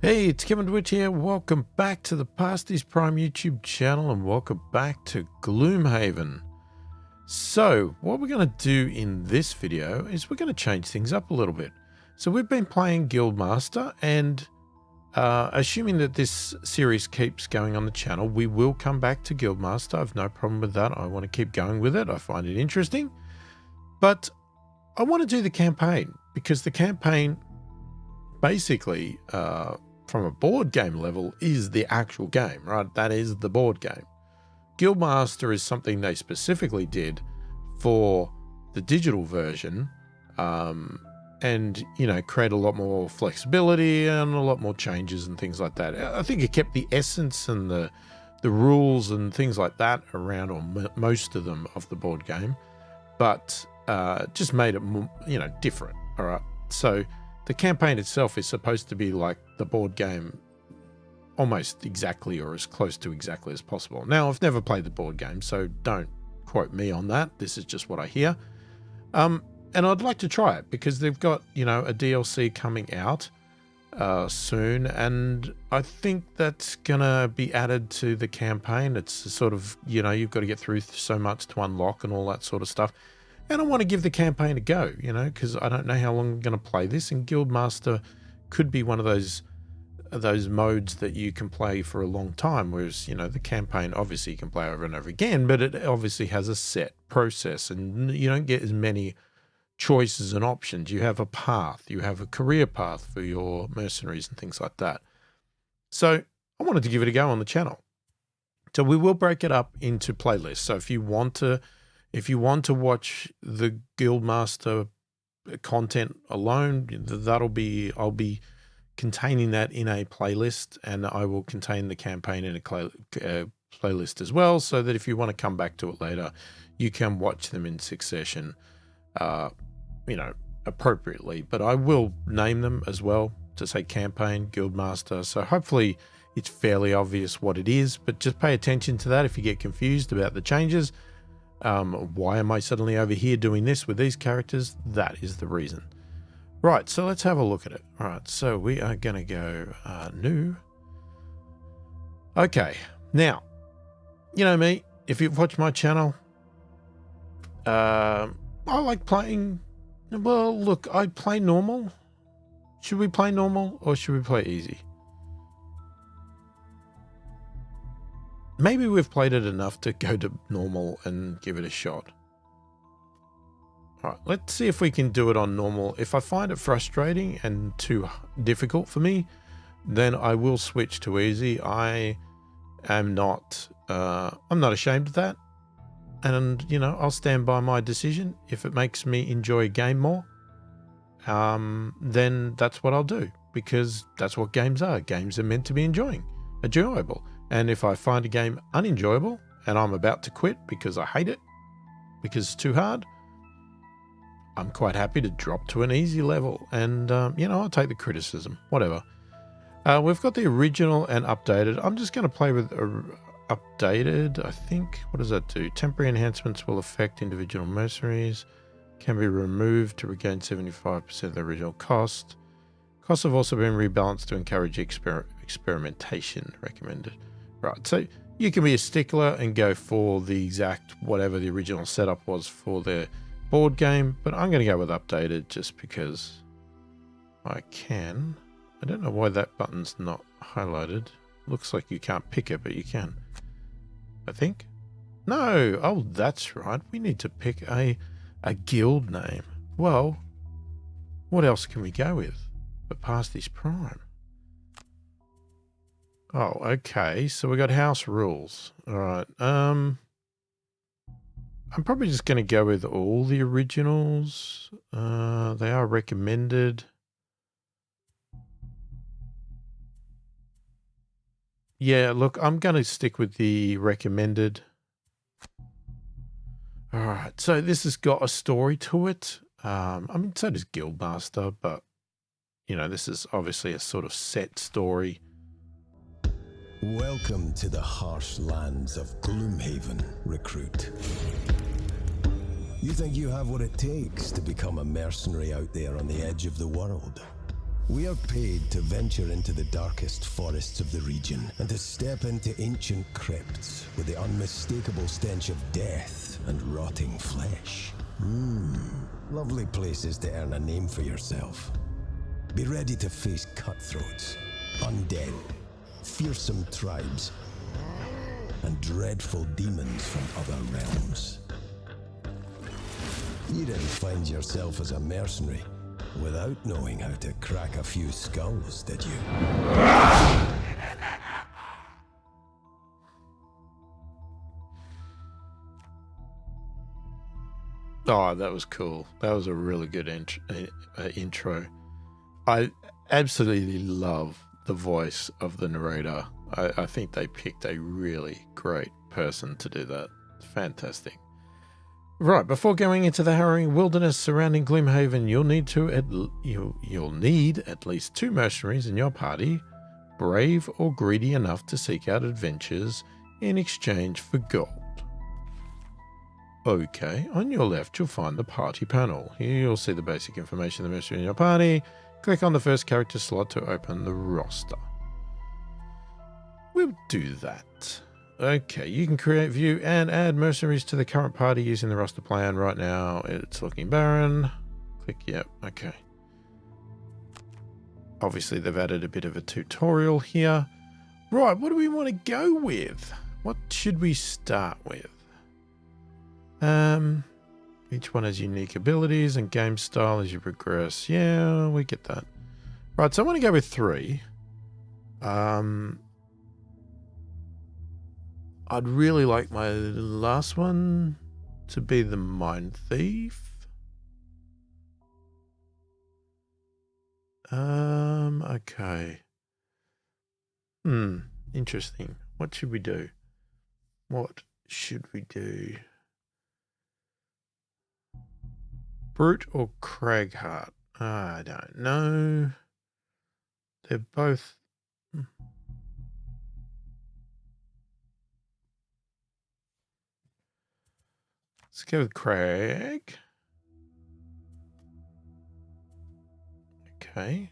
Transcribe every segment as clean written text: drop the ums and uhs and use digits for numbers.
Hey, it's Kevin DeWitt here. Welcome back to the pasthisprime YouTube channel and welcome back to Gloomhaven. So, what we're going to do in this video is we're going to change things up a little bit. So, we've been playing Guildmaster and assuming that this series keeps going on the channel, we will come back to Guildmaster. I've no problem with that. I want to keep going with it. I find it interesting. But I want to do the campaign because the campaign basically from a board game level is the actual game, right? That is the board game. Guildmaster is something they specifically did for the digital version and, you know, create a lot more flexibility and a lot more changes and things like that. I think it kept the essence and the rules and things like that around, or most of them, of the board game, but just made it more, you know, different. All right. So the campaign itself is supposed to be like the board game, almost exactly or as close to exactly as possible. Now, I've never played the board game, so don't quote me on that. This is just what I hear. And I'd like to try it because they've got, you know, a DLC coming out soon, and I think that's gonna be added to the campaign. It's sort of, you know, you've got to get through so much to unlock and all that sort of stuff. And I want to give the campaign a go, you know, because I don't know how long I'm going to play this, and Guildmaster could be one of those modes that you can play for a long time, whereas, you know, the campaign obviously you can play over and over again, but it obviously has a set process and you don't get as many choices and options. You have a path, you have a career path for your mercenaries and things like that. So I wanted to give it a go on the channel. So we will break it up into playlists. So if you want to watch the Guildmaster content alone, I'll be containing that in a playlist, and I will contain the campaign in a playlist as well, so that if you want to come back to it later, you can watch them in succession, you know, appropriately. But I will name them as well to say campaign, Guildmaster, so hopefully it's fairly obvious what it is, but just pay attention to that if you get confused about the changes. Why am I suddenly over here doing this with these characters? That is the reason. Right, so let's have a look at it. All right, so we are going to go new. Okay, now, you know me, if you've watched my channel, I like playing, well, look, I play normal. Should we play normal or should we play easy? Maybe we've played it enough to go to normal and give it a shot. All right, let's see if we can do it on normal. If I find it frustrating and too difficult for me, then I will switch to easy. I am not, I'm not ashamed of that. And, you know, I'll stand by my decision. If it makes me enjoy a game more, then that's what I'll do, because that's what games are. Games are meant to be enjoyable. And if I find a game unenjoyable and I'm about to quit because I hate it, because it's too hard, I'm quite happy to drop to an easy level. And, you know, I'll take the criticism, whatever. We've got the original and updated. I'm just going to play with updated, I think. What does that do? Temporary enhancements will affect individual mercenaries. Can be removed to regain 75% of the original cost. Costs have also been rebalanced to encourage experimentation. Recommended. Right, so you can be a stickler and go for the exact whatever the original setup was for the board game, but I'm going to go with updated just because I can. I don't know why that button's not highlighted. Looks like you can't pick it, but you can, I think. No, oh, that's right. We need to pick a guild name. Well, what else can we go with but pasthisprime? Oh, okay. So we got house rules. All right. I'm probably just going to go with all the originals. They are recommended. Yeah, look, I'm going to stick with the recommended. All right. So this has got a story to it. I mean, so does Guildmaster, but, you know, this is obviously a sort of set story. Welcome to the harsh lands of Gloomhaven, recruit. You think you have what it takes to become a mercenary out there on the edge of the world? We are paid to venture into the darkest forests of the region and to step into ancient crypts with the unmistakable stench of death and rotting flesh. Lovely places to earn a name for yourself. Be ready to face cutthroats, undead, fearsome tribes, and dreadful demons from other realms. You didn't find yourself as a mercenary without knowing how to crack a few skulls, did you? Oh, that was cool. That was a really good intro. I absolutely love the voice of the narrator. I think they picked a really great person to do that. Fantastic. Right, before going into the harrowing wilderness surrounding Gloomhaven, you'll need at least 2 mercenaries in your party, brave or greedy enough to seek out adventures in exchange for gold. Okay, on your left you'll find the party panel. Here you'll see the basic information of the mercenary in your party. Click on the first character slot to open the roster. We'll do that. Okay, you can create, view, and add mercenaries to the current party using the roster plan. Right now, it's looking barren. Click, yep, okay. Obviously, they've added a bit of a tutorial here. Right, what do we want to go with? What should we start with? Each one has unique abilities and game style as you progress. Yeah, we get that. Right, so I want to go with 3. I'd really like my last one to be the Mind Thief. Okay. Interesting. What should we do? What should we do? Brute or Cragheart? I don't know. They're both... Let's go with Crag. Okay.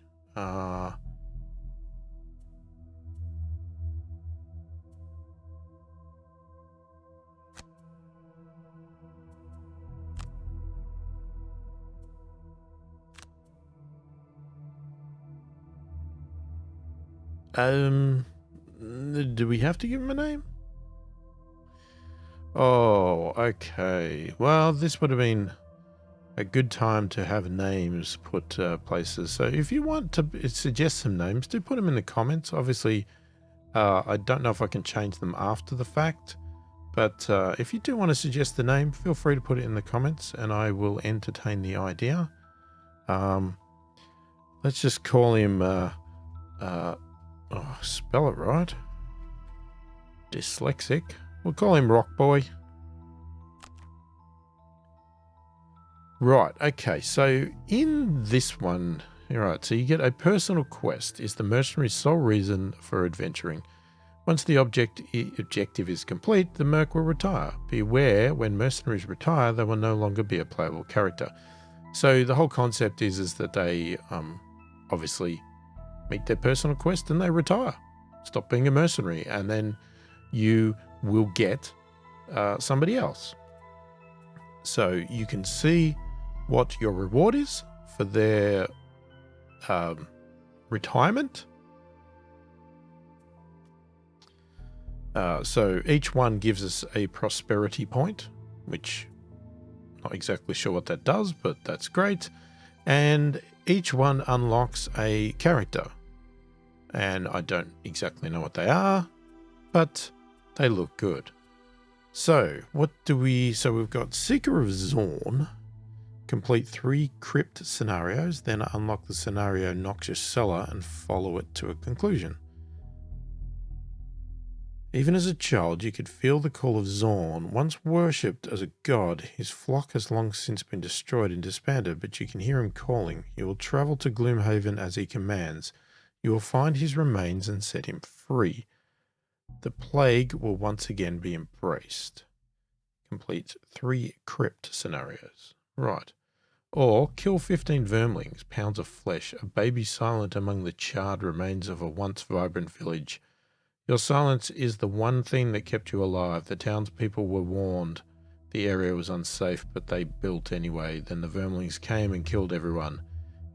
Do we have to give him a name? Oh, okay. Well, this would have been a good time to have names put places. So if you want to suggest some names, do put them in the comments. Obviously, I don't know if I can change them after the fact, but if you do want to suggest the name, feel free to put it in the comments and I will entertain the idea. Let's just call him, spell it right. Dyslexic. We'll call him Rock Boy. Right, okay, so in this one, alright, so you get a personal quest is the mercenary's sole reason for adventuring. Once the objective is complete, the merc will retire. Beware, when mercenaries retire, they will no longer be a playable character. So the whole concept is that they obviously meet their personal quest and they retire. Stop being a mercenary, and then you will get somebody else. So you can see what your reward is for their retirement. So each one gives us a prosperity point, which I'm not exactly sure what that does, but that's great. And each one unlocks a character. And I don't exactly know what they are, but they look good. So what do we... So we've got Seeker of Zorn. Complete 3 crypt scenarios, then unlock the scenario Noxious Cellar and follow it to a conclusion. Even as a child, you could feel the call of Zorn. Once worshipped as a god, his flock has long since been destroyed and disbanded, but you can hear him calling. You will travel to Gloomhaven as he commands. You will find his remains and set him free. The plague will once again be embraced. Complete 3 crypt scenarios. Right. Or kill 15 vermlings, pounds of flesh, a baby silent among the charred remains of a once vibrant village. Your silence is the one thing that kept you alive. The townspeople were warned. The area was unsafe, but they built anyway. Then the vermlings came and killed everyone.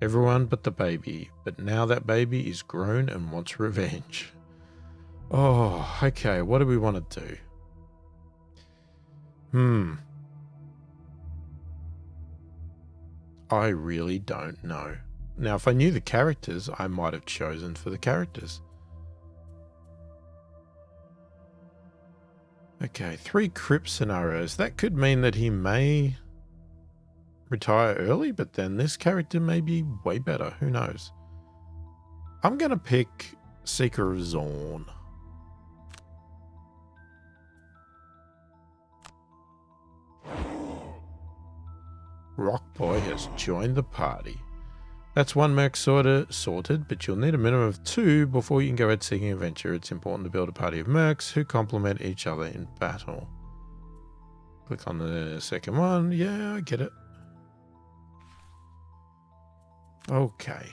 Everyone but the baby. But now that baby is grown and wants revenge. Oh, okay. What do we want to do? I really don't know. Now, if I knew the characters, I might have chosen for the characters. Okay, 3 crypt scenarios. That could mean that he may retire early, but then this character may be way better. Who knows? I'm going to pick Seeker of Zorn. Rock Boy has joined the party. That's 1 merc sorted, but you'll need a minimum of 2 before you can go out seeking adventure. It's important to build a party of mercs who complement each other in battle. Click on the second one. Yeah, I get it. Okay.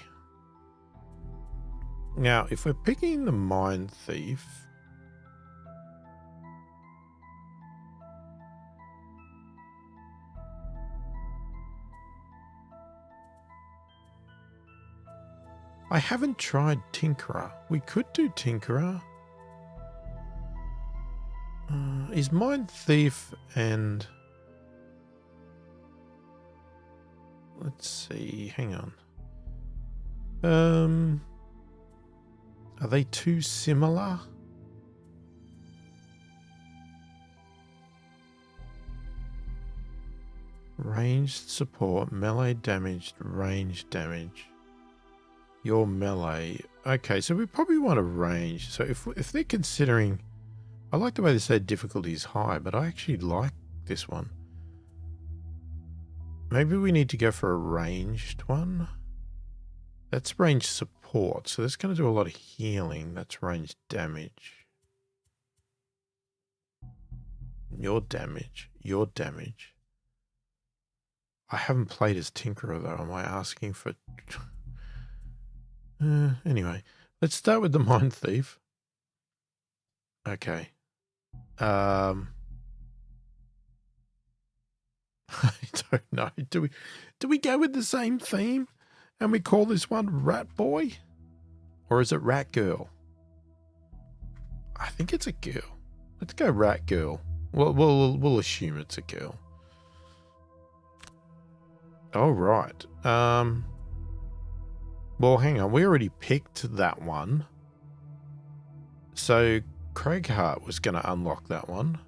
Now, if we're picking the Mind Thief, I haven't tried Tinkerer. We could do Tinkerer. Is Mind Thief and... Let's see, hang on. Are they too similar? Ranged support, melee damaged, range damage. Your melee. Okay, so we probably want a range. So if they're considering... I like the way they say difficulty is high, but I actually like this one. Maybe we need to go for a ranged one. That's ranged support, so that's going to do a lot of healing. That's ranged damage. Your damage. Your damage. I haven't played as Tinkerer though. Am I asking for... Anyway, let's start with the Mind Thief. Okay. I don't know. Do we go with the same theme and we call this one Rat Boy? Or is it Rat Girl? I think it's a girl. Let's go Rat Girl. We'll assume it's a girl. All right. Well, hang on. We already picked that one. So Craig Hart was going to unlock that one.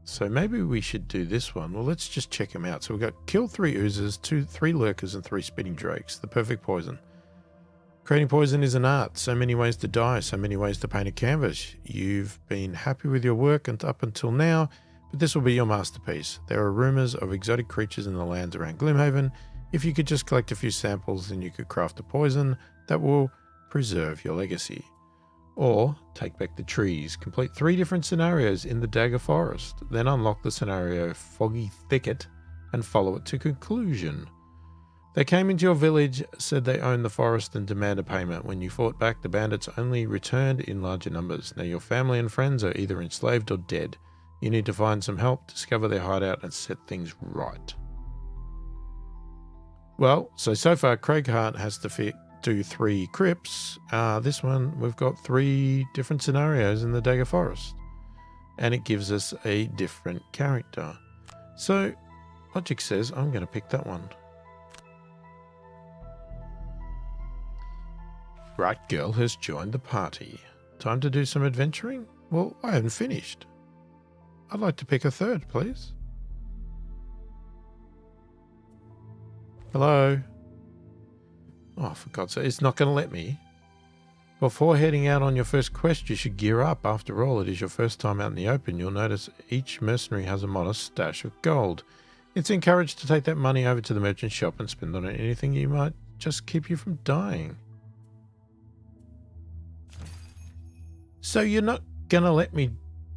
So maybe we should do this one. Well, let's just check them out. So we've got kill 3 oozes, 3 lurkers, and 3 spitting drakes. The perfect poison. Creating poison is an art. So many ways to die. So many ways to paint a canvas. You've been happy with your work up until now, but this will be your masterpiece. There are rumors of exotic creatures in the lands around Gloomhaven. If you could just collect a few samples, then you could craft a poison that will preserve your legacy. Or take back the trees. Complete 3 different scenarios in the Dagger Forest. Then unlock the scenario Foggy Thicket and follow it to conclusion. They came into your village, said they owned the forest and demanded payment. When you fought back, the bandits only returned in larger numbers. Now your family and friends are either enslaved or dead. You need to find some help, discover their hideout, and set things right. Well, so far Craig Hart has to do 3 crypts. This one, we've got 3 different scenarios in the Dagger Forest. And it gives us a different character. So, logic says I'm going to pick that one. Rat Girl has joined the party. Time to do some adventuring? Well, I haven't finished. I'd like to pick a 3rd, please. Hello? Oh, for God's sake, it's not going to let me. Before heading out on your first quest, you should gear up. After all, it is your first time out in the open. You'll notice each mercenary has a modest stash of gold. It's encouraged to take that money over to the merchant shop and spend on anything you might just keep you from dying. So you're not going to let me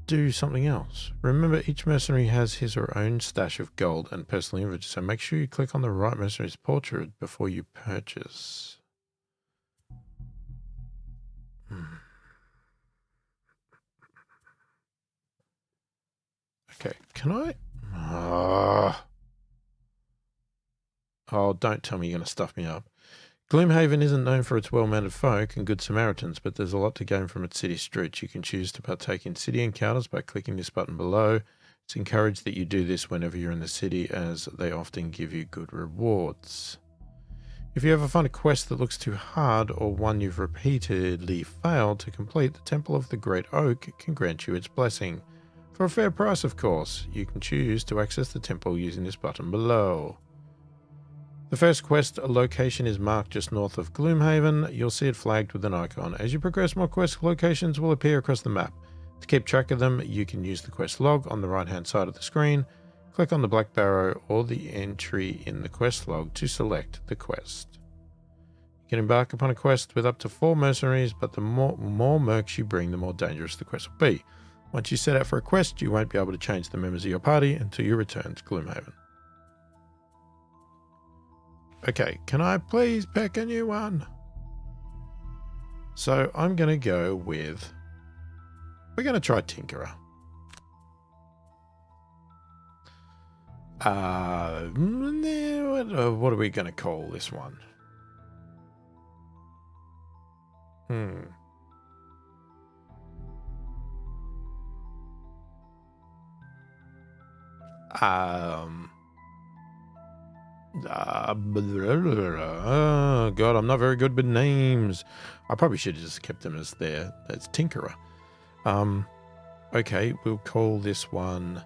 do something else. Remember, each mercenary has his or her own stash of gold and personal inventory, so make sure you click on the right mercenary's portrait before you purchase. Okay, can I? Oh, don't tell me you're going to stuff me up. Gloomhaven isn't known for its well-mannered folk and good Samaritans, but there's a lot to gain from its city streets. You can choose to partake in city encounters by clicking this button below. It's encouraged that you do this whenever you're in the city, as they often give you good rewards. If you ever find a quest that looks too hard or one you've repeatedly failed to complete, the Temple of the Great Oak can grant you its blessing. For a fair price, of course. You can choose to access the temple using this button below. The first quest location is marked just north of Gloomhaven. You'll see it flagged with an icon. As you progress, more quest locations will appear across the map. To keep track of them, you can use the quest log on the right-hand side of the screen. Click on the black Barrow or the entry in the quest log to select the quest. You can embark upon a quest with up to 4 mercenaries, but the more mercs you bring, the more dangerous the quest will be. Once you set out for a quest, you won't be able to change the members of your party until you return to Gloomhaven. Okay, can I please pick a new one? So I'm going to go with... We're going to try Tinkerer. What are we going to call this one? Oh God, I'm not very good with names. I probably should have just kept them as there. That's Tinkerer. Okay, we'll call this one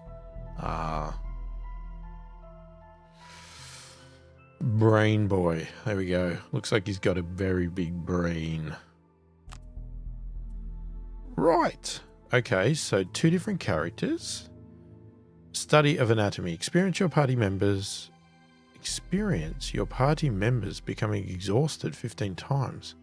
Brain Boy. There we go. Looks like he's got a very big brain. Right. Okay, so 2 different characters. Study of anatomy. Experience your party members becoming exhausted 15 times.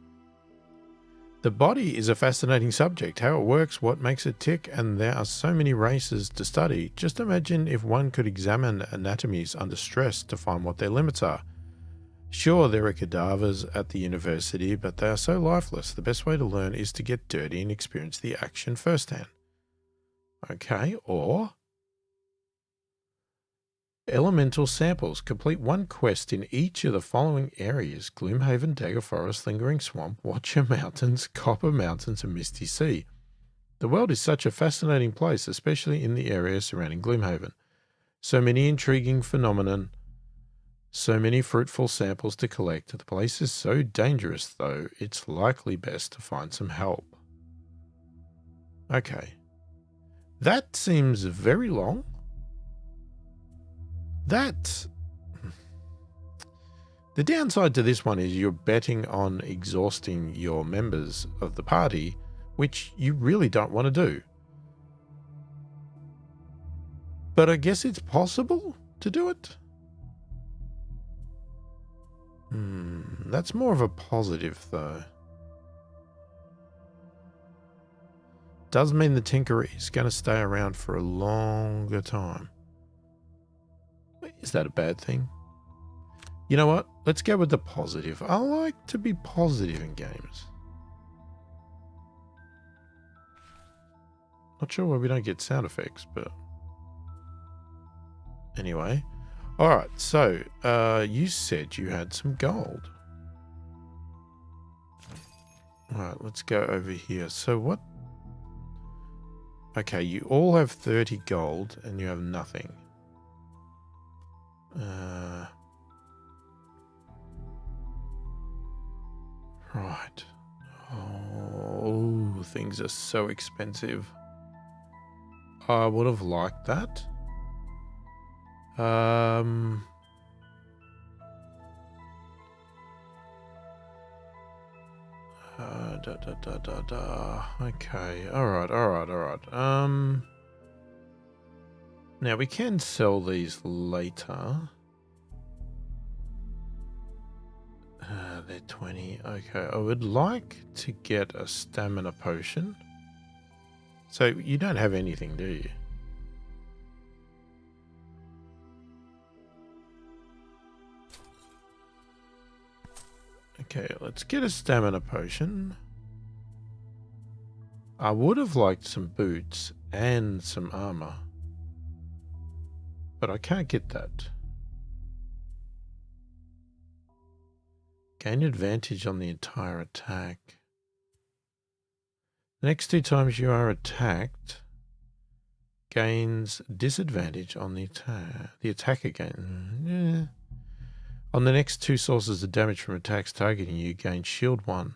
The body is a fascinating subject. How it works, what makes it tick, and there are so many races to study. Just imagine if one could examine anatomies under stress to find what their limits are. Sure, there are cadavers at the university, but they are so lifeless. The best way to learn is to get dirty and experience the action firsthand. Okay, or... Elemental samples. Complete 1 quest in each of the following areas: Gloomhaven, Dagger Forest, Lingering Swamp, Watcher Mountains, Copper Mountains, and Misty Sea. The world is such a fascinating place, especially in the area surrounding Gloomhaven. So many intriguing phenomenon, so many fruitful samples to collect. The place is so dangerous, though, it's likely best to find some help. Okay. That seems very long. The downside to this one is you're betting on exhausting your members of the party, which you really don't want to do. But I guess it's possible to do it. That's more of a positive, though. Does mean the Tinkerer is going to stay around for a longer time. Is that a bad thing? You know what? Let's go with the positive. I like to be positive in games. Not sure why we don't get sound effects, but... Anyway. Alright, so, you said you had some gold. Alright, let's go over here. So what... Okay, you all have 30 gold and you have nothing. Right. Oh, things are so expensive. I would have liked that. Okay. Alright. Now we can sell these later. They're 20. Okay, I would like to get a stamina potion. So you don't have anything, do you? Okay, let's get a stamina potion. I would have liked some boots and some armor, but I can't get that. Gain advantage on the entire attack. The next 2 times you are attacked, gains disadvantage on the attack. The attack again. Yeah. On the next 2 sources of damage from attacks targeting you, gain shield 1.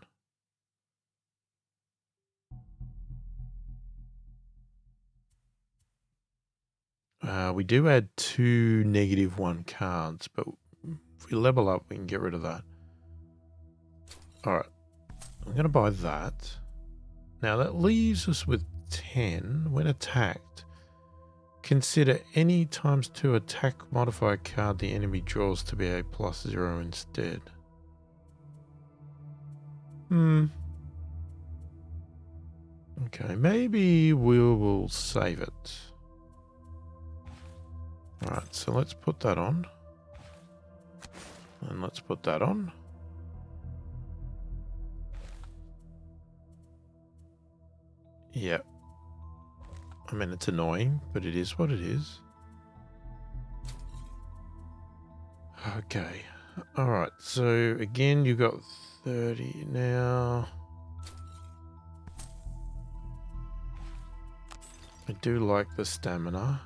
We do add 2 -1 cards, but if we level up, we can get rid of that. Alright, I'm going to buy that. Now that leaves us with 10. When attacked, consider any ×2 attack modifier card the enemy draws to be a +0 instead. Okay, maybe we will save it. Alright, so let's put that on. And let's put that on. Yeah. I mean, it's annoying, but it is what it is. Okay. Alright, so again, you got 30 now. I do like the stamina.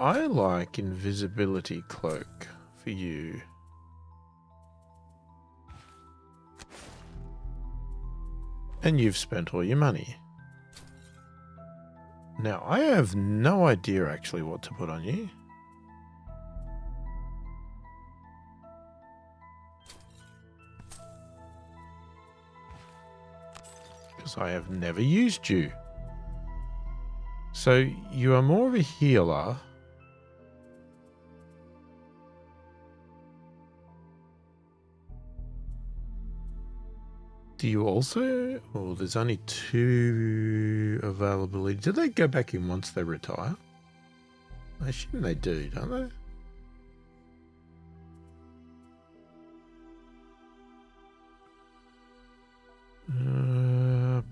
I like invisibility cloak for you. And you've spent all your money. Now, I have no idea actually what to put on you. Because I have never used you. So, you are more of a healer. Do you also... Oh, there's only 2 availability. Do they go back in once they retire? I assume they do, don't they?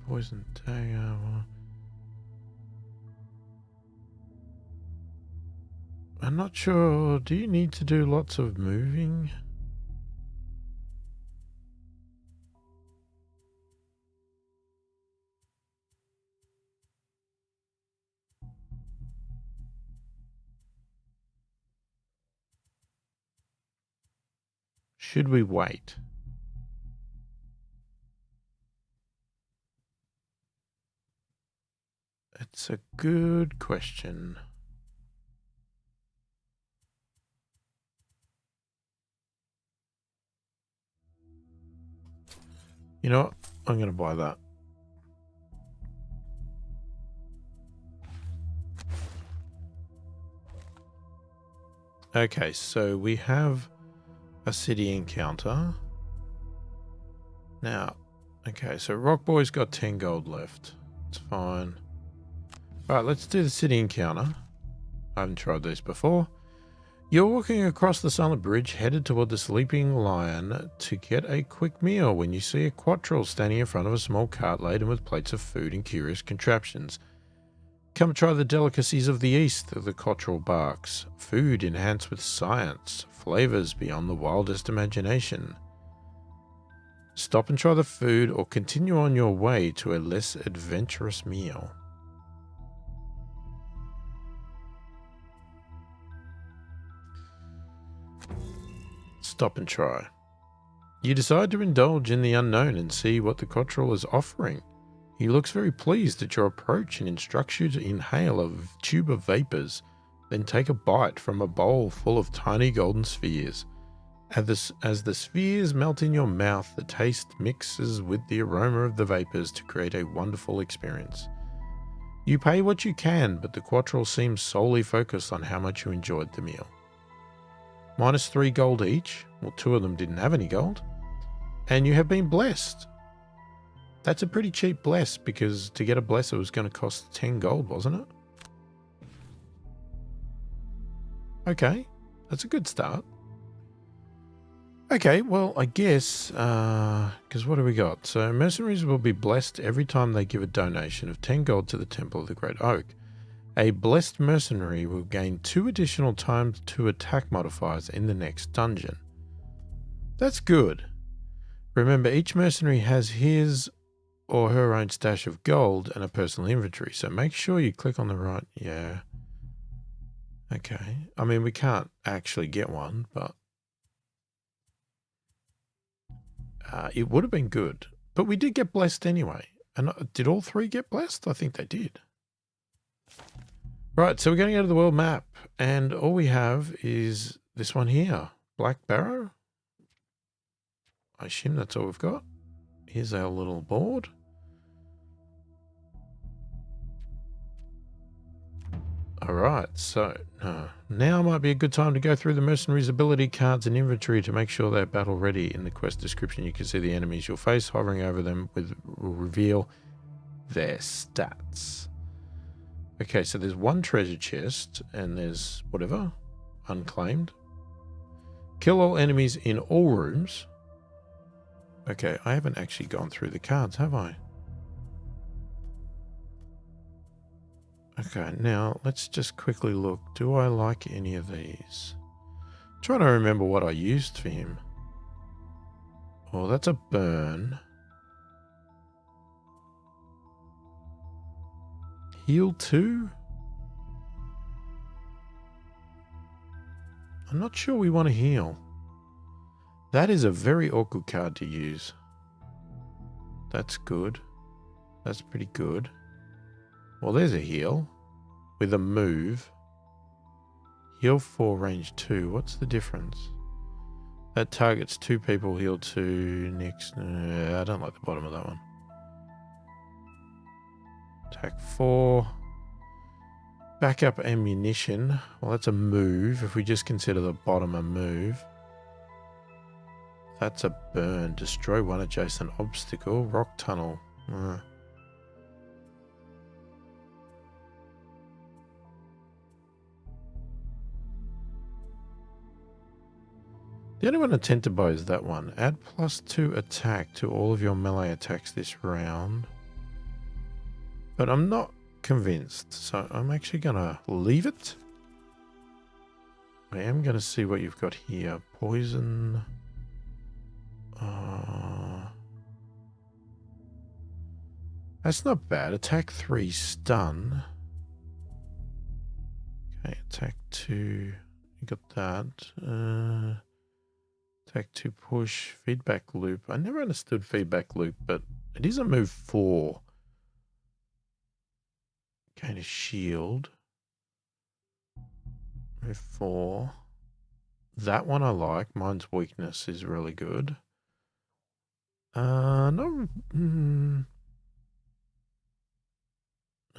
Poison dagger. I'm not sure. Do you need to do lots of moving? Should we wait? It's a good question. You know what? I'm going to buy that. Okay, so we have a city encounter. Now, okay, so Rock Boy's got 10 gold left. It's fine. Alright, let's do the city encounter. I haven't tried these before. You're walking across the silent bridge, headed toward the Sleeping Lion to get a quick meal when you see a quattrel standing in front of a small cart laden with plates of food and curious contraptions. Come try the delicacies of the East, the quattrel barks. Food enhanced with science, flavors beyond the wildest imagination. Stop and try the food or continue on your way to a less adventurous meal. Stop and try. You decide to indulge in the unknown and see what the quattrel is offering. He looks very pleased at your approach and instructs you to inhale a tube of vapors, then take a bite from a bowl full of tiny golden spheres. As the spheres melt in your mouth, the taste mixes with the aroma of the vapors to create a wonderful experience. You pay what you can, but the quattrel seems solely focused on how much you enjoyed the meal. -3 gold each. Well, 2 of them didn't have any gold. And you have been blessed. That's a pretty cheap bless, because to get a bless it was going to cost 10 gold, wasn't it? Okay, that's a good start. Okay, well, I guess, because what do we got? So mercenaries will be blessed every time they give a donation of 10 gold to the Temple of the Great Oak. A blessed mercenary will gain 2 additional times to attack modifiers in the next dungeon. That's good. Remember, each mercenary has his or her own stash of gold and a personal inventory, so make sure you click on the right. Yeah. Okay. I mean, we can't actually get one, but it would have been good. But we did get blessed anyway. And did all 3 get blessed? I think they did. Right, so we're going to go to the world map, and all we have is this one here, Black Barrow. I assume that's all we've got. Here's our little board. All right, so now might be a good time to go through the mercenaries' ability cards and inventory to make sure they're battle ready. In the quest description, you can see the enemies you'll face. Hovering over them will reveal their stats. Okay, so there's 1 treasure chest, and there's whatever, unclaimed. Kill all enemies in all rooms. Okay, I haven't actually gone through the cards, have I? Okay, now let's just quickly look. Do I like any of these? I'm trying to remember what I used for him. Oh, that's a burn. Heal 2? I'm not sure we want to heal. That is a very awkward card to use. That's good. That's pretty good. Well, there's a heal with a move. Heal 4, range 2. What's the difference? That targets 2 people, heal 2 next. I don't like the bottom of that one. Attack 4. Backup ammunition. Well, that's a move. If we just consider the bottom a move. That's a burn. Destroy 1 adjacent obstacle. Rock tunnel. The only one I tend to buy is that one. Add +2 attack to all of your melee attacks this round. But I'm not convinced, so I'm actually going to leave it. I am going to see what you've got here. Poison. That's not bad. Attack 3, stun. Okay, attack 2. You got that. Attack 2, push. Feedback loop. I never understood feedback loop, but it is a move 4. Gain a shield. Move 4. That one I like. Mine's weakness is really good. No.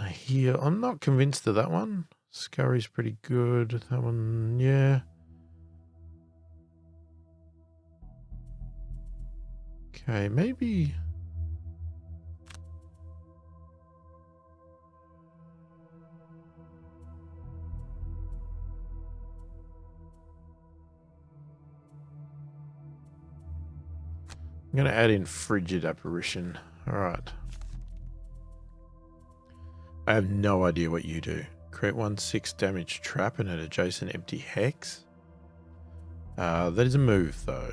Here, I'm not convinced of that one. Scurry's pretty good. That one, yeah. Okay, maybe. I'm going to add in frigid apparition. All right. I have no idea what you do. Create 1/6 damage trap in an adjacent empty hex. That is a move though.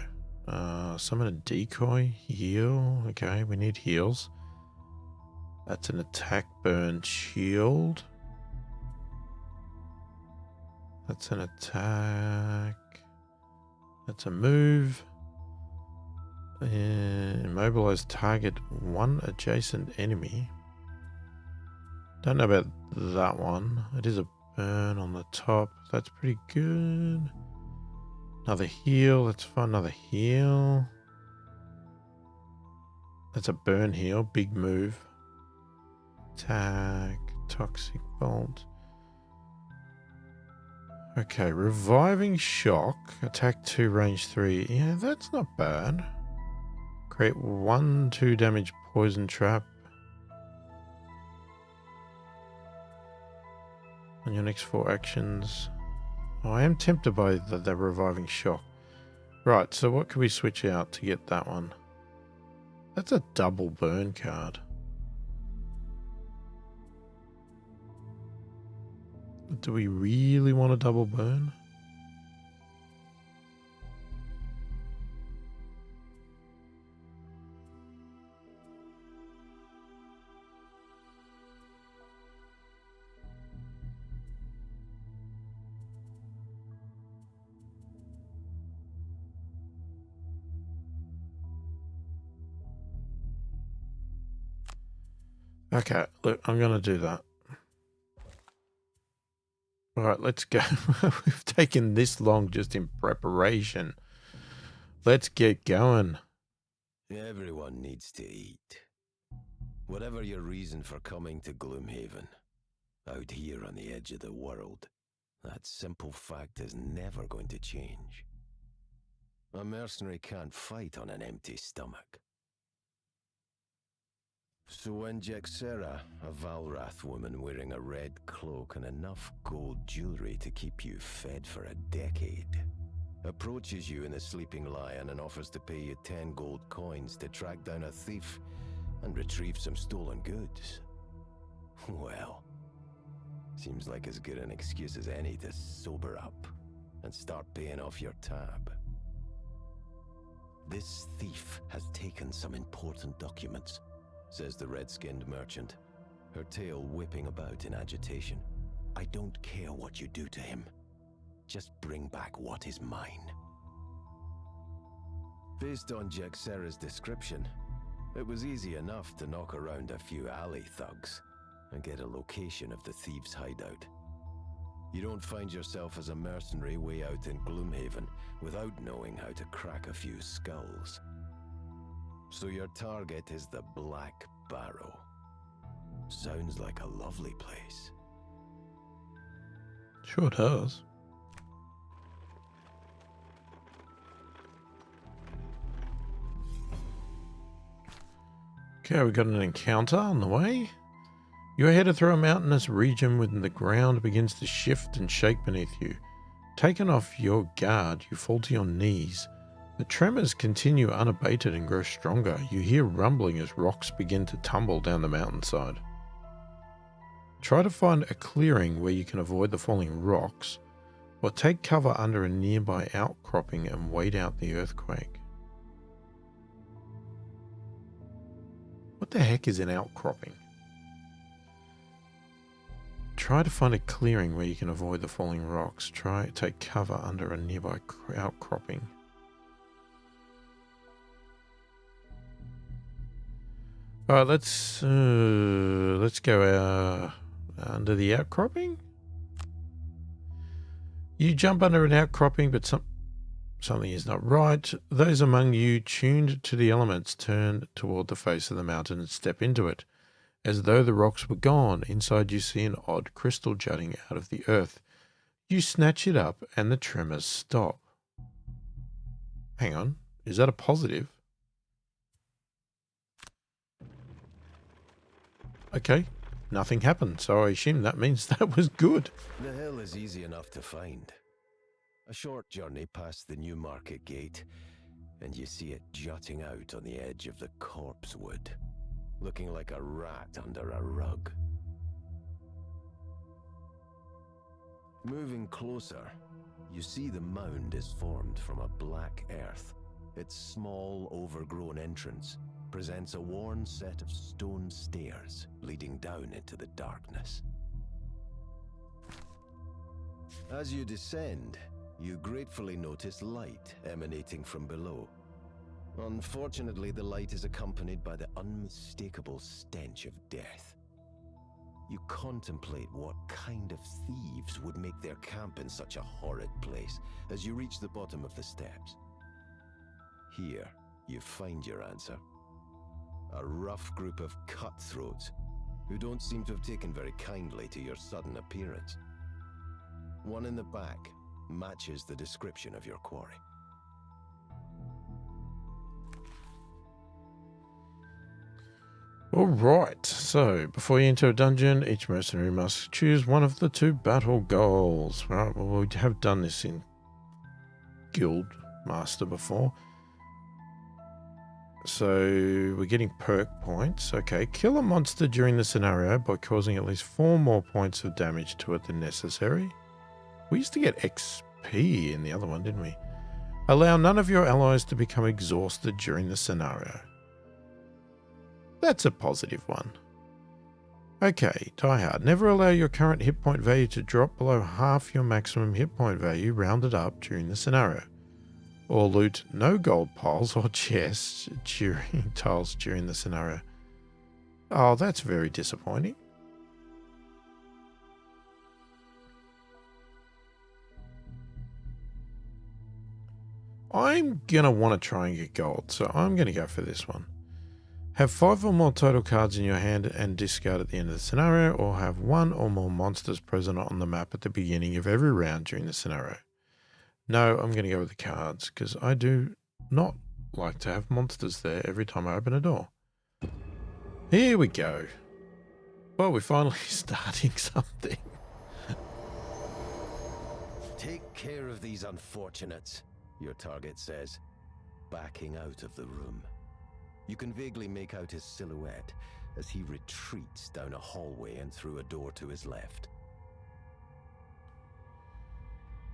Summon a decoy. Heal. Okay, we need heals. That's an attack, burn, shield. That's an attack. That's a move. Immobilize target 1 adjacent enemy. Don't know about that one. It is a burn on the top. That's pretty good. Another heal. That's fine. Another heal. That's a burn heal. Big move. Attack. Toxic bolt. Okay, reviving shock, attack 2, range 3. Yeah, that's not bad. Create 1/2 damage poison trap. On your next 4 actions. Oh, I am tempted by the reviving shock. Right, so what can we switch out to get that one? That's a double burn card. Do we really want a double burn? Okay, look, I'm going to do that. All right, let's go. We've taken this long just in preparation. Let's get going. Everyone needs to eat. Whatever your reason for coming to Gloomhaven, out here on the edge of the world, that simple fact is never going to change. A mercenary can't fight on an empty stomach. So when Jexera, a Valrath woman wearing a red cloak and enough gold jewelry to keep you fed for a decade, approaches you in the Sleeping Lion and offers to pay you 10 gold coins to track down a thief and retrieve some stolen goods, well, seems like as good an excuse as any to sober up and start paying off your tab. This thief has taken some important documents, says the red-skinned merchant, her tail whipping about in agitation. I don't care what you do to him. Just bring back what is mine. Based on Jexera's description, it was easy enough to knock around a few alley thugs and get a location of the thieves' hideout. You don't find yourself as a mercenary way out in Gloomhaven without knowing how to crack a few skulls. So your target is the Black Barrow. Sounds like a lovely place. Sure does. Okay, we got an encounter on the way. You are headed through a mountainous region when the ground begins to shift and shake beneath you. Taken off your guard, you fall to your knees. The tremors continue unabated and grow stronger. You hear rumbling as rocks begin to tumble down the mountainside. Try to find a clearing where you can avoid the falling rocks, or take cover under a nearby outcropping and wait out the earthquake. What the heck is an outcropping? Try to find a clearing where you can avoid the falling rocks. Take cover under a nearby outcropping. All right, let's go under the outcropping. You jump under an outcropping, but something is not right. Those among you tuned to the elements turn toward the face of the mountain and step into it. As though the rocks were gone, inside you see an odd crystal jutting out of the earth. You snatch it up and the tremors stop. Hang on, is that a positive? Okay, nothing happened, so I assume that means that was good. The hill is easy enough to find. A short journey past the new market gate, and you see it jutting out on the edge of the corpse wood, looking like a rat under a rug. Moving closer, you see the mound is formed from a black earth. Its small, overgrown entrance presents a worn set of stone stairs leading down into the darkness. As you descend, you gratefully notice light emanating from below. Unfortunately, the light is accompanied by the unmistakable stench of death. You contemplate what kind of thieves would make their camp in such a horrid place as you reach the bottom of the steps. Here, you find your answer. A rough group of cutthroats who don't seem to have taken very kindly to your sudden appearance. One in the back matches the description of your quarry. Alright, so before you enter a dungeon, each mercenary must choose one of the 2 battle goals. Right, well, we have done this in Guild Master before. So we're getting perk points. Okay, kill a monster during the scenario by causing at least 4 more points of damage to it than necessary. We used to get XP in the other one, didn't we? Allow none of your allies to become exhausted during the scenario. That's a positive one. Okay, Die Hard. Never allow your current hit point value to drop below half your maximum hit point value rounded up during the scenario. Or loot no gold piles or chests during the scenario. Oh, that's very disappointing. I'm going to want to try and get gold, so I'm going to go for this one. Have 5 or more total cards in your hand and discard at the end of the scenario, or have 1 or more monsters present on the map at the beginning of every round during the scenario. No, I'm going to go with the cards, because I do not like to have monsters there every time I open a door. Here we go. Well, we're finally starting something. Take care of these unfortunates, your target says, backing out of the room. You can vaguely make out his silhouette as he retreats down a hallway and through a door to his left.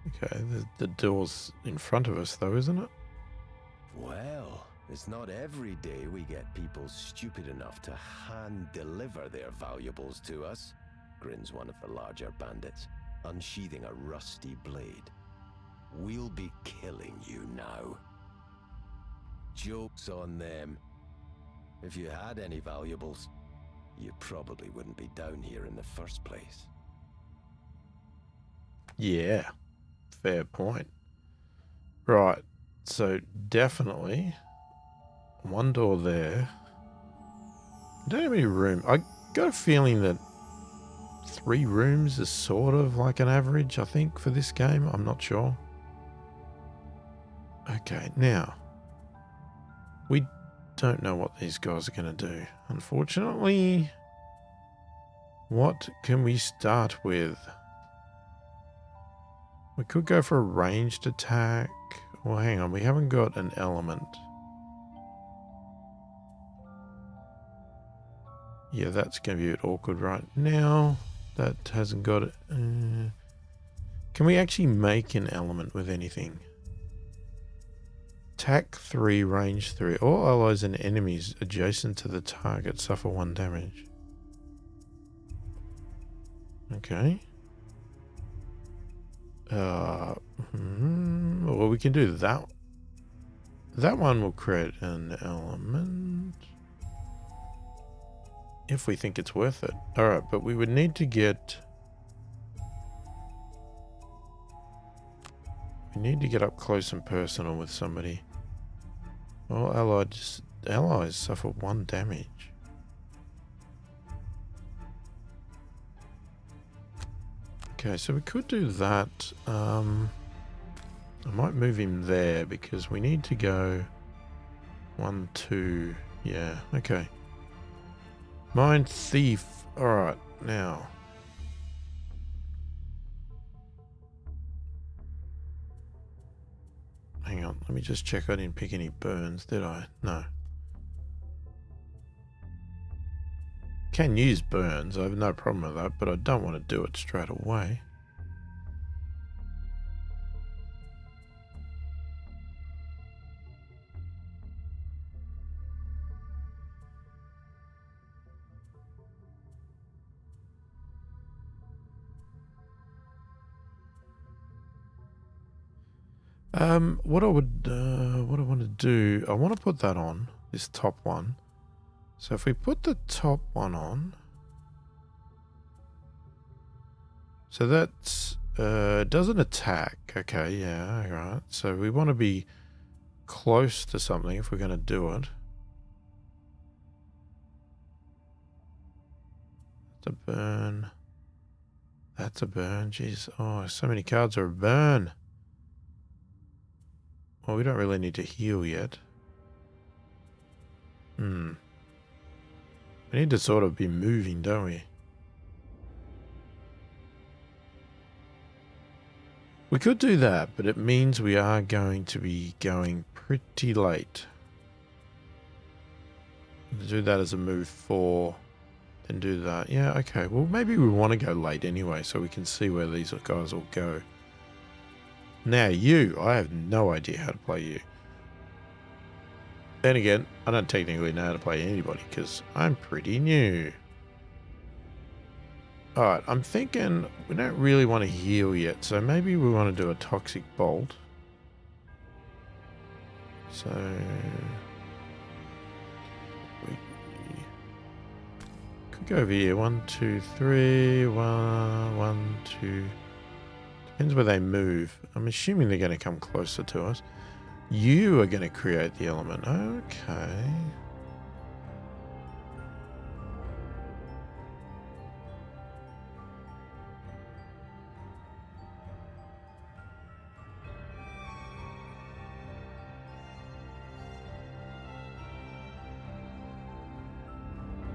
Okay, the door's in front of us though, isn't it? Well, it's not every day we get people stupid enough to hand-deliver their valuables to us, grins one of the larger bandits, unsheathing a rusty blade. We'll be killing you now. Joke's on them. If you had any valuables, you probably wouldn't be down here in the first place. Yeah, fair point. Right, so definitely one door there. Don't have any room. I got a feeling that 3 rooms is sort of like an average, I think, for this game. I'm not sure. Okay, now we don't know what these guys are going to do. Unfortunately, what can we start with? We could go for a ranged attack. Well, hang on, we haven't got an element. Yeah, that's going to be a bit awkward right now. That hasn't got it. Can we actually make an element with anything? Attack 3, range 3. All allies and enemies adjacent to the target suffer 1 damage. Okay. Well, we can do that. That one will create an element. If we think it's worth it. Alright, but we would need to get... We need to get up close and personal with somebody. All allies suffer 1 damage. Okay, so we could do that. I might move him there because we need to go 1, 2. Yeah, okay. Mind Thief. Alright, now. Hang on, let me just check I didn't pick any burns, did I? No. Can use burns, I have no problem with that, but I don't want to do it straight away. What I want to do, I want to put that on, this top one. So if we put the top one on, so that's, doesn't attack. Okay, yeah, alright. So we want to be close to something if we're going to do it. To burn. That's a burn. Jeez. Oh, so many cards are a burn. Well, we don't really need to heal yet. We need to sort of be moving, don't we? We could do that, but it means we are going to be going pretty late. Do that as a move 4, then do that. Yeah, okay. Well, maybe we want to go late anyway, so we can see where these guys all go. Now, you. I have no idea how to play you. Then again, I don't technically know how to play anybody, because I'm pretty new. Alright, I'm thinking we don't really want to heal yet, so maybe we want to do a toxic bolt. So we could go over here. 1, 2, 3. 1, 2. Depends where they move. I'm assuming they're going to come closer to us. You are going to create the element. Okay.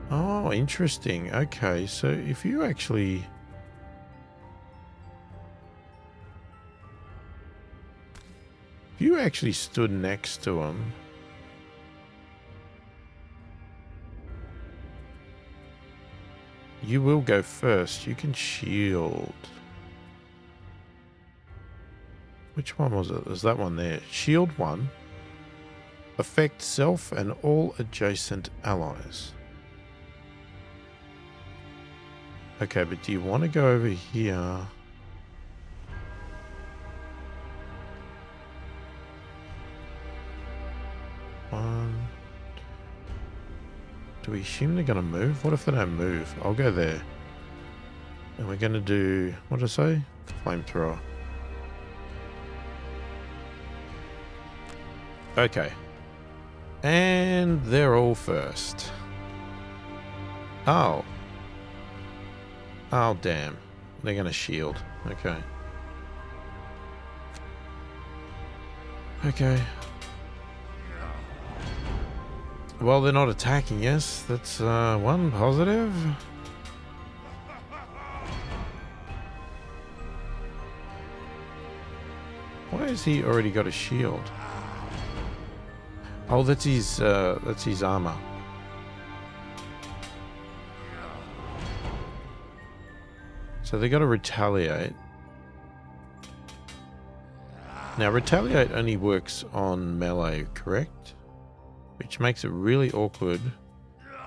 Oh, interesting. Okay, so if you actually... If you actually stood next to him... You will go first. You can shield. Which one was it? There's that one there. Shield 1. Affect self and all adjacent allies. Okay, but do you want to go over here? One. Do we assume they're going to move? What if they don't move? I'll go there. And we're going to do... What did I say? Flamethrower. Okay. And they're all first. Oh. Oh, damn. They're going to shield. Okay. Okay. Well, they're not attacking, yes. That's one positive. Why has he already got a shield? Oh, that's his armor. So they got to retaliate. Now, retaliate only works on melee, correct? Which makes it really awkward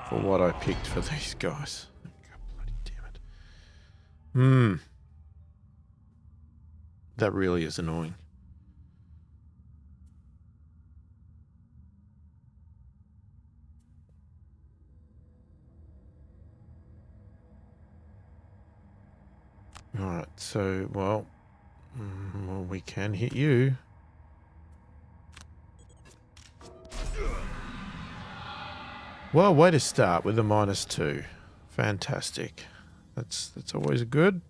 for what I picked for these guys. God, bloody damn it. That really is annoying. Alright, so, well, we can hit you. Well, way to start with a -2. Fantastic. That's always good.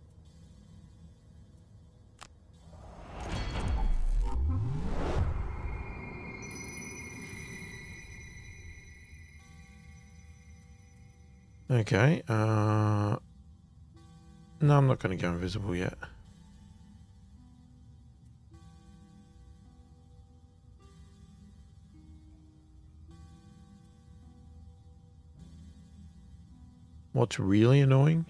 Okay, no, I'm not going to go invisible yet. What's really annoying?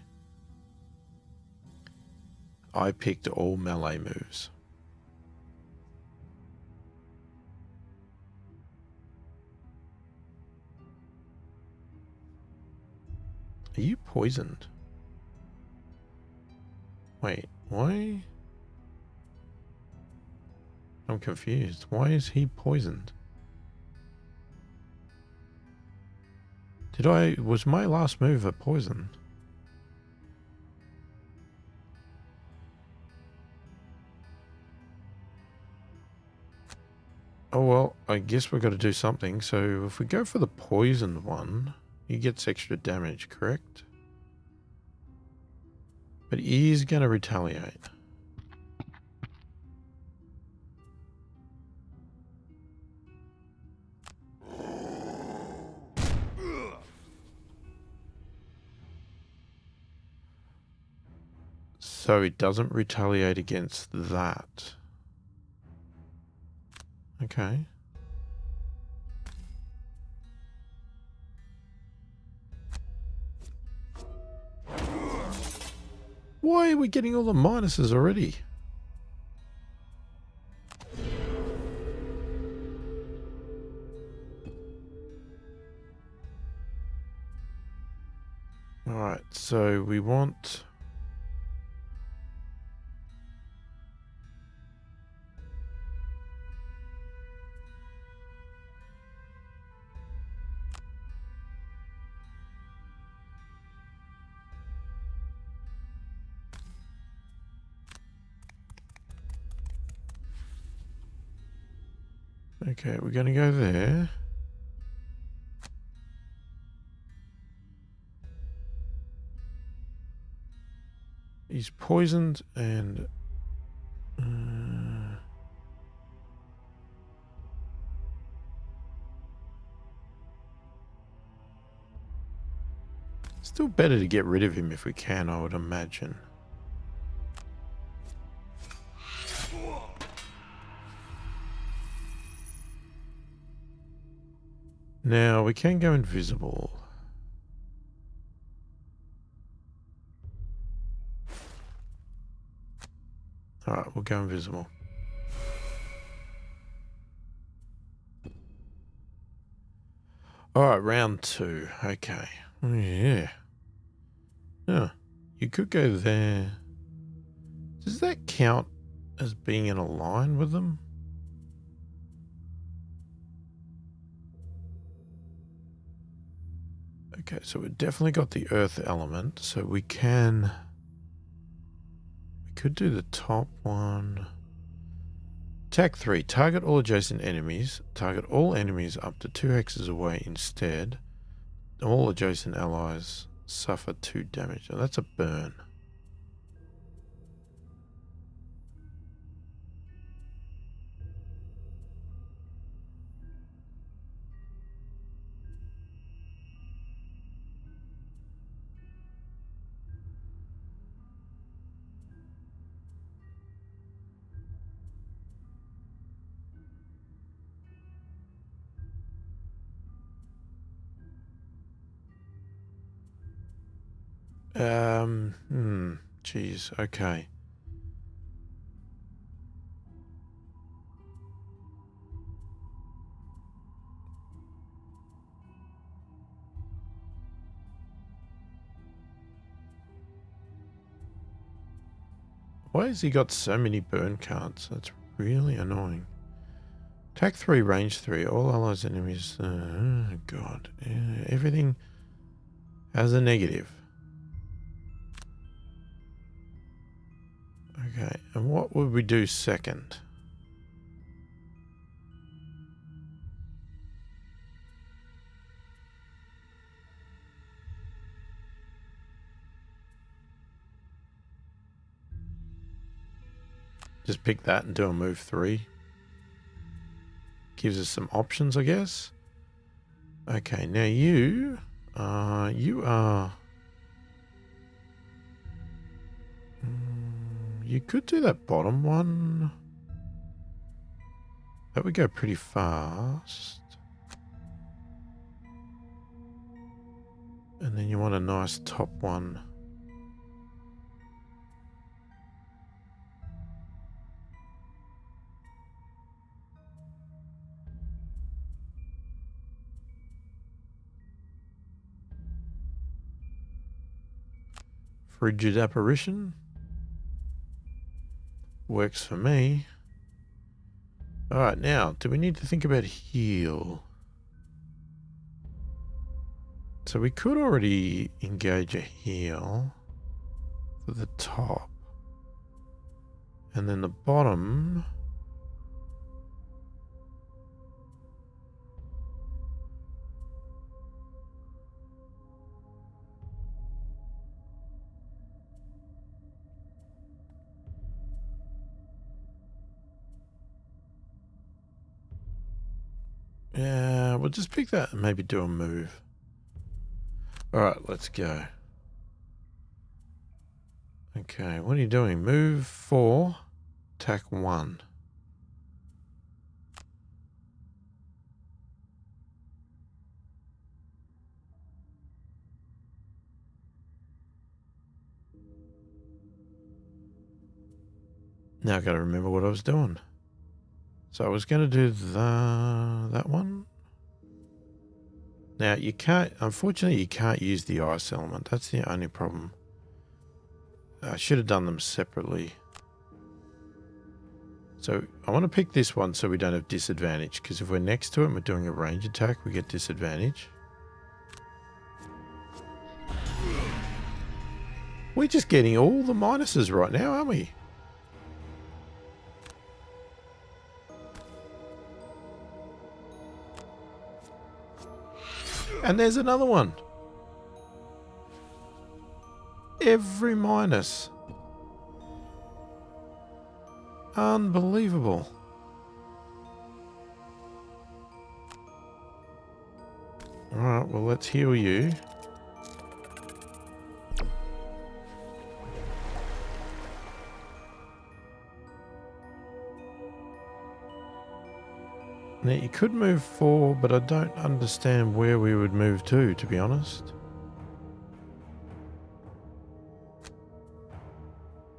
I picked all melee moves. Are you poisoned? Wait, why? I'm confused. Why is he poisoned? Was my last move a poison? Oh well, I guess we've got to do something. So if we go for the poisoned one, he gets extra damage, correct? But he is going to retaliate. So it doesn't retaliate against that. Okay. Why are we getting all the minuses already? Alright, so we want... Okay, we're going to go there. He's poisoned and... still better to get rid of him if we can, I would imagine. Now, we can go invisible. Alright, we'll go invisible. Alright, round 2. Okay. Oh, yeah. Yeah. You could go there. Does that count as being in a line with them? Okay, so we've definitely got the earth element, so we can... we could do the top one. Attack 3. Target all adjacent enemies. Target all enemies up to 2 hexes away instead. All adjacent allies suffer 2 damage. Oh, that's a burn. Geez, okay. Why has he got so many burn cards? That's really annoying. Attack 3, range 3. All allies enemies. Oh, God. Everything has a negative. Okay, and what would we do second? Just pick that and do a move 3. Gives us some options, I guess. Okay, now you are... you could do that bottom one. That would go pretty fast. And then you want a nice top one. Frigid apparition. Works for me. Alright, now, do we need to think about heal? So we could already engage a heal for the top. And then the bottom... Yeah, we'll just pick that and maybe do a move. Alright, let's go. Okay, what are you doing? Move 4, attack 1. Now I've got to remember what I was doing. So I was going to do that one. Now you can't, unfortunately you can't use the ice element. That's the only problem. I should have done them separately. So I want to pick this one so we don't have disadvantage, because if we're next to it and we're doing a range attack, we get disadvantage. We're just getting all the minuses right now, aren't we? And there's another one. Every minus. Unbelievable. Alright, well, let's heal you. Now, you could move 4, but I don't understand where we would move to be honest.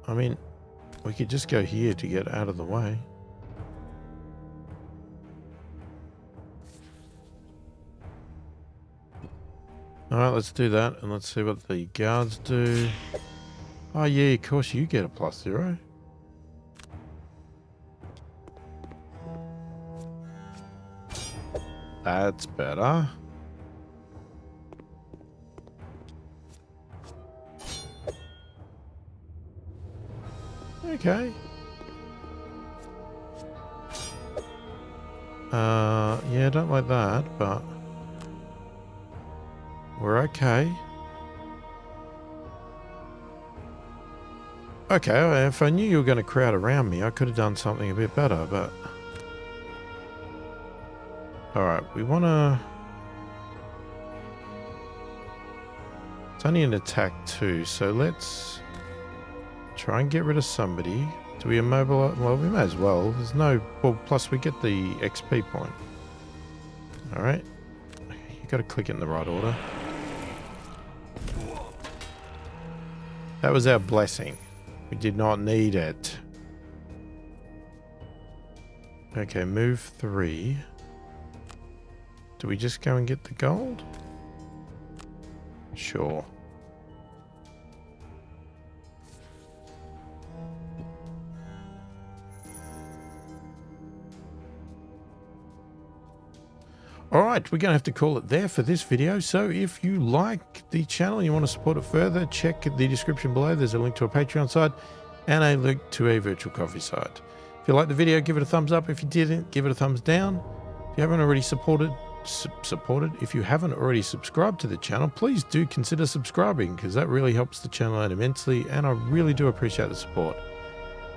I mean, we could just go here to get out of the way. Alright, let's do that, and let's see what the guards do. Oh yeah, of course you get a +0. That's better. Okay. Yeah, I don't like that, but we're okay. Okay, if I knew you were going to crowd around me, I could have done something a bit better, but... Alright, we want to... It's only an attack 2, so let's try and get rid of somebody. Do we immobilize? Well, we may as well. There's no... Well, plus we get the XP point. Alright. You got to click it in the right order. That was our blessing. We did not need it. Okay, move 3. Do we just go and get the gold? Sure. Alright, we're going to have to call it there for this video. So if you like the channel and you want to support it further, check the description below. There's a link to a Patreon site and a link to a virtual coffee site. If you liked the video, give it a thumbs up. If you didn't, give it a thumbs down. If you haven't already if you haven't already subscribed to the channel, please do consider subscribing, because that really helps the channel out immensely, and I really do appreciate the support.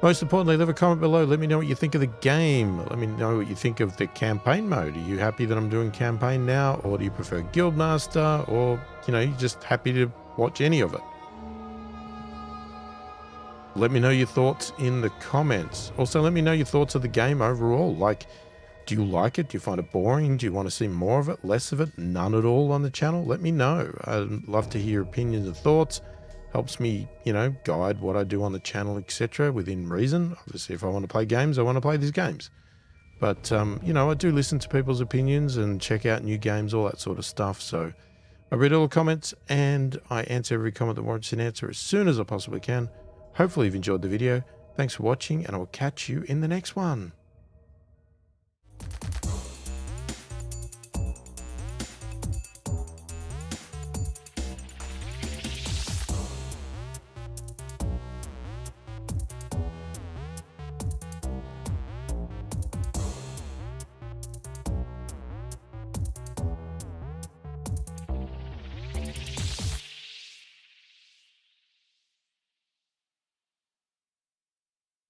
Most importantly, leave a comment below. Let me know what you think of the game. Let me know what you think of the campaign mode. Are you happy that I'm doing campaign now, or do you prefer Guildmaster, or, you know, you're just happy to watch any of it? Let me know your thoughts in the comments. Also, let me know your thoughts of the game overall. Like, do you like it? Do you find it boring? Do you want to see more of it, less of it, none at all on the channel? Let me know. I'd love to hear your opinions and thoughts. Helps me, you know, guide what I do on the channel, etc. within reason. Obviously, if I want to play games, I want to play these games. But, you know, I do listen to people's opinions and check out new games, all that sort of stuff. So I read all the comments and I answer every comment that warrants an answer as soon as I possibly can. Hopefully you've enjoyed the video. Thanks for watching, and I will catch you in the next one.